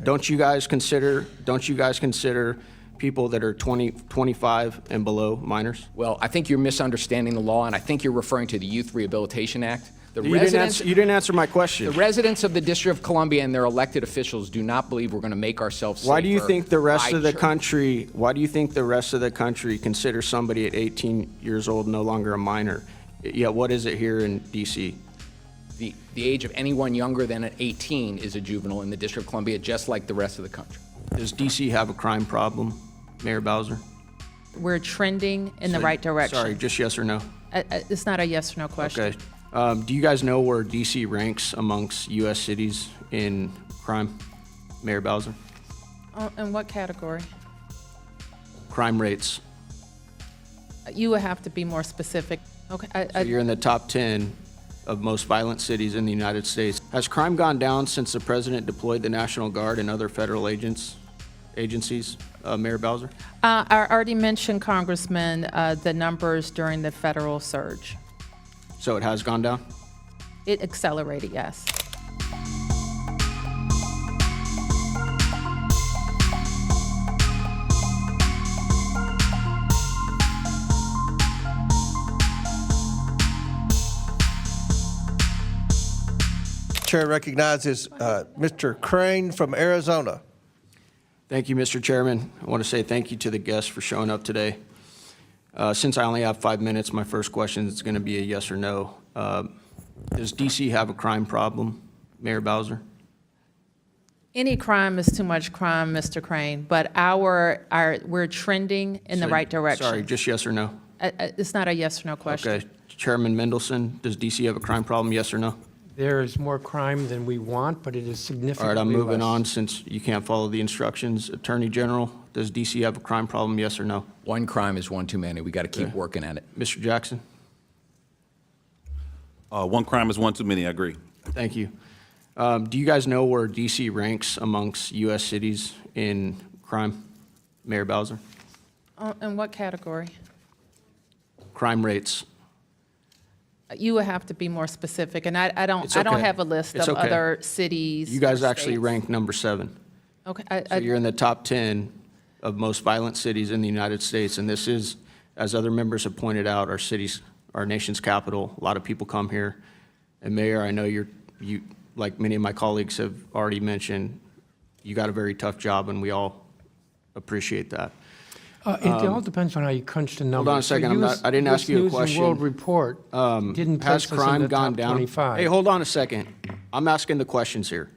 Don't you guys consider people that are 20, 25 and below minors? Well, I think you're misunderstanding the law, and I think you're referring to the Youth Rehabilitation Act. You didn't answer my question. The residents of the District of Columbia and their elected officials do not believe we're going to make ourselves safer. Why do you think the rest of the country? Why do you think the rest of the country considers somebody at 18 years old no longer a minor? Yet what is it here in D.C.? The age of anyone younger than 18 is a juvenile in the District of Columbia, just like the rest of the country. Does D.C. have a crime problem, Mayor Bowser? We're trending in the right direction. Sorry, just yes or no? It's not a yes or no question. Okay. Do you guys know where D.C. ranks amongst U.S. cities in crime, Mayor Bowser? In what category? Crime rates. You would have to be more specific. Okay. So you're in the top 10 of most violent cities in the United States. Has crime gone down since the president deployed the National Guard and other federal agencies, Mayor Bowser? I already mentioned, Congressman, the numbers during the federal surge. So it has gone down? It accelerated, yes. Chair recognizes Mr. Crane from Arizona. Thank you, Mr. Chairman. I want to say thank you to the guests for showing up today. Since I only have 5 minutes, my first question is going to be a yes or no. Does D.C. have a crime problem, Mayor Bowser? Any crime is too much crime, Mr. Crane, but we're trending in the right direction. Sorry, just yes or no? It's not a yes or no question. Okay. Chairman Mendelson, does D.C. have a crime problem, yes or no? There is more crime than we want, but it is significantly All right, I'm moving less. on since you can't follow the instructions. Attorney General, does D.C. have a crime problem, yes or no? One crime is one too many. We got to keep working at it. Mr. Jackson? One crime is one too many, I agree. Thank you. Do you guys know where D.C. ranks amongst U.S. cities in crime, Mayor Bowser? In what category? Crime rates. You would have to be more specific, and I don't okay. have a list It's of okay. other cities. You guys or actually states. ranked number 7. Okay. So you're in the top 10 of most violent cities in the United States, and this is, as other members have pointed out, our nation's capital. A lot of people come here. And Mayor, I know you, like many of my colleagues have already mentioned, you got a very tough job, and we all appreciate that. It all depends on how you crunch the numbers. Hold on a second. I didn't ask you a question. News and World Report didn't Has place us in crime the gone top down? 25. Hey, hold on a second. I'm asking the questions here.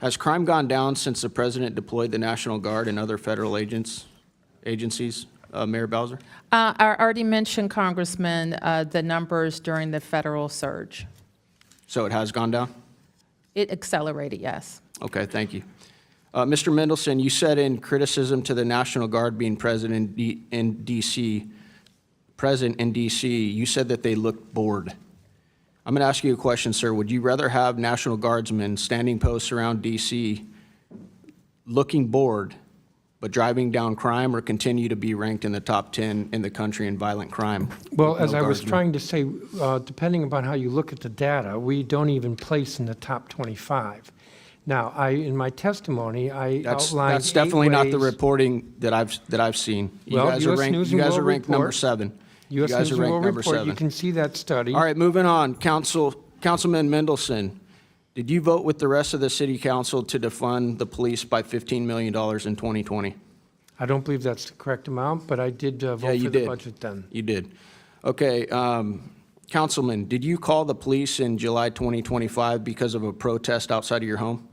Has crime gone down since the president deployed the National Guard and other federal agencies, Mayor Bowser? I already mentioned, Congressman, the numbers during the federal surge. So it has gone down? It accelerated, yes. Okay, thank you. Mr. Mendelson, you said in criticism to the National Guard being present in D.C., you said that they looked bored. I'm going to ask you a question, sir. Would you rather have National Guardsmen standing posts around D.C. looking bored but driving down crime, or continue to be ranked in the top 10 in the country in violent crime? Well, as I was trying to say, depending upon how you look at the data, we don't even place in the top 25. Now, in my testimony, I outlined That's definitely not the ways- reporting that I've seen. You Well, guys are US ranked, News you and guys are World ranked number Report. 7. You U.S. guys News are and ranked World number Report, 7. you can see that study. All right, moving on. Councilman Mendelson, did you vote with the rest of the city council to defund the police by $15 million in 2020? I don't believe that's the correct amount, but I did vote Yeah, you for the did. budget then. You did. Okay, Councilman, did you call the police in July 2025 because of a protest outside of your home?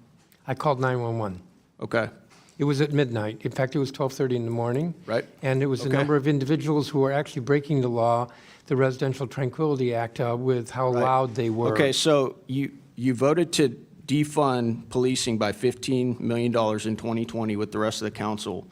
I called 911. Okay, It was at midnight. In fact, it was 12:30 in the morning. right? And it was a Okay. number of individuals who were actually breaking the law, the Residential Tranquility Act, with how Right. loud they were. Okay, so you voted to defund policing by $15 million in 2020 with the rest of the council.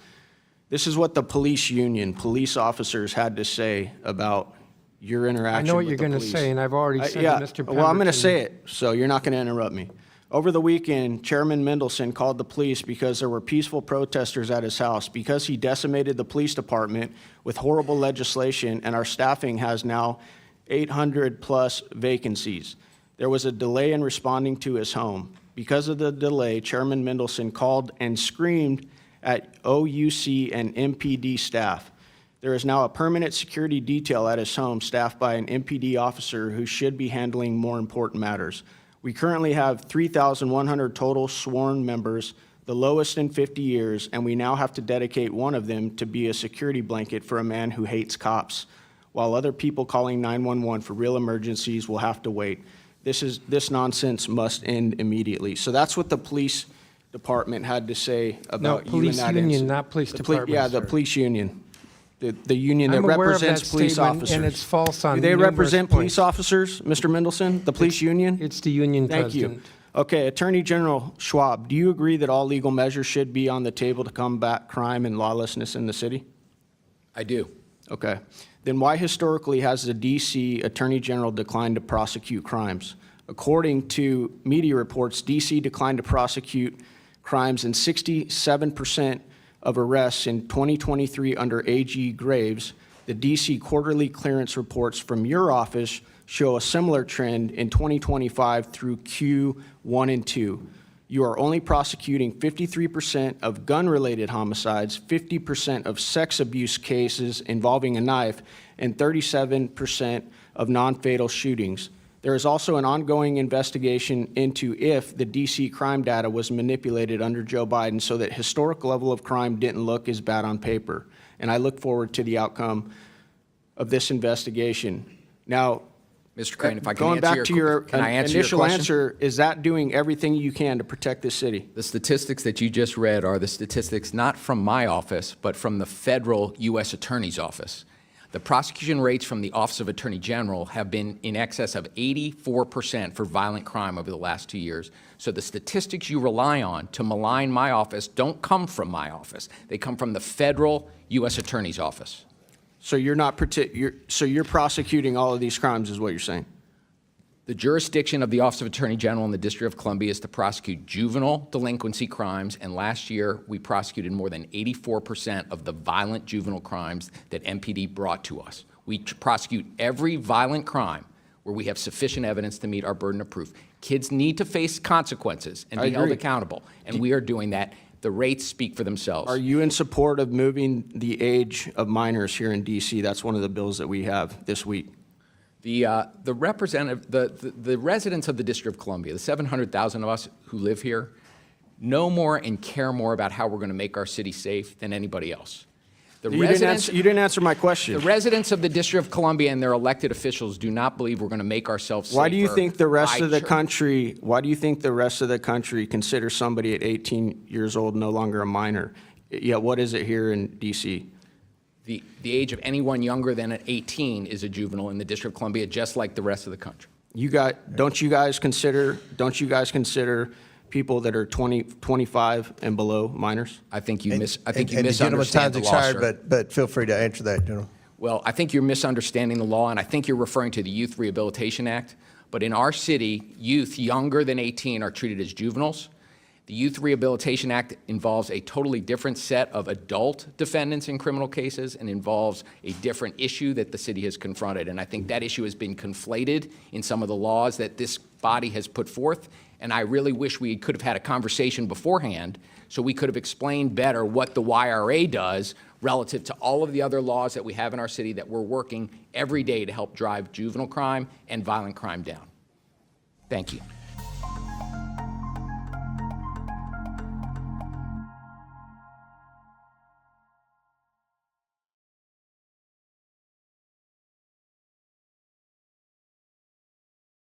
This is what the police union, police officers had to say about your interaction with I the know what you're going to police. say, and I've already said Yeah, to Mr. well, I'm going to Pemberton- say it, so you're not going to interrupt me. Over the weekend, Chairman Mendelson called the police because there were peaceful protesters at his house, because he decimated the police department with horrible legislation, and our staffing has now 800-plus vacancies. There was a delay in responding to his home. Because of the delay, Chairman Mendelson called and screamed at OUC and MPD staff. There is now a permanent security detail at his home staffed by an MPD officer who should be handling more important matters. We currently have 3,100 total sworn members, the lowest in 50 years, and we now have to dedicate one of them to be a security blanket for a man who hates cops, while other people calling 911 for real emergencies will have to wait. This nonsense must end immediately. So that's what the police department had to say about you in police that union, incident. not police The poli- department, Yeah, the sir. police union, the union that I'm aware of that represents police statement, officers. and it's false on Do they numerous represent police points. officers, Mr. Mendelson, the police union? It's the union Thank you. president. Okay, Attorney General Schwalb, do you agree that all legal measures should be on the table to combat crime and lawlessness in the city? I do. Okay. Then why historically has the DC Attorney General declined to prosecute crimes? According to media reports, DC declined to prosecute crimes in 67% of arrests in 2023 under AG Graves. The DC quarterly clearance reports from your office show a similar trend in 2025 through Q1 and 2. You are only prosecuting 53% of gun-related homicides, 50% of sex abuse cases involving a knife, and 37% of non-fatal shootings. There is also an ongoing investigation into if the DC crime data was manipulated under Joe Biden so that historic level of crime didn't look as bad on paper. And I look forward to the outcome of this investigation. Now, Mr. Crane, if I can going answer back to your can I answer your initial question? answer, is that doing everything you can to protect this city? The statistics that you just read are the statistics not from my office, but from the federal U.S. Attorney's Office. The prosecution rates from the Office of Attorney General have been in excess of 84% for violent crime over the last 2 years. So the statistics you rely on to malign my office don't come from my office. They come from the federal U.S. Attorney's Office. So you're prosecuting all of these crimes is what you're saying? The jurisdiction of the Office of Attorney General in the District of Columbia is to prosecute juvenile delinquency crimes, and last year we prosecuted more than 84% of the violent juvenile crimes that MPD brought to us. We prosecute every violent crime where we have sufficient evidence to meet our burden of proof. Kids need to face consequences and I be held agree. accountable, and we are doing that. The rates speak for themselves. Are you in support of moving the age of minors here in DC? That's one of the bills that we have this week. The residents of the District of Columbia, the 700,000 of us who live here, know more and care more about how we're going to make our city safe than anybody else. The You didn't answer my question. The residents of the District of Columbia and their elected officials do not believe we're going to make ourselves safer. Why do you think the rest of the by country considers somebody at 18 years old no longer a minor? Yet what is it here in DC? The age of anyone younger than 18 is a juvenile in the District of Columbia, just like the rest of the country. Don't you guys consider people that are 20, 25 and below minors? I think you And the gentleman's misunderstand time's the law, expired, sir. but feel free to answer that, General. Well, I think you're misunderstanding the law, and I think you're referring to the Youth Rehabilitation Act. But in our city, youth younger than 18 are treated as juveniles. The Youth Rehabilitation Act involves a totally different set of adult defendants in criminal cases and involves a different issue that the city has confronted. And I think that issue has been conflated in some of the laws that this body has put forth. And I really wish we could have had a conversation beforehand so we could have explained better what the YRA does relative to all of the other laws that we have in our city that we're working every day to help drive juvenile crime and violent crime down. Thank you.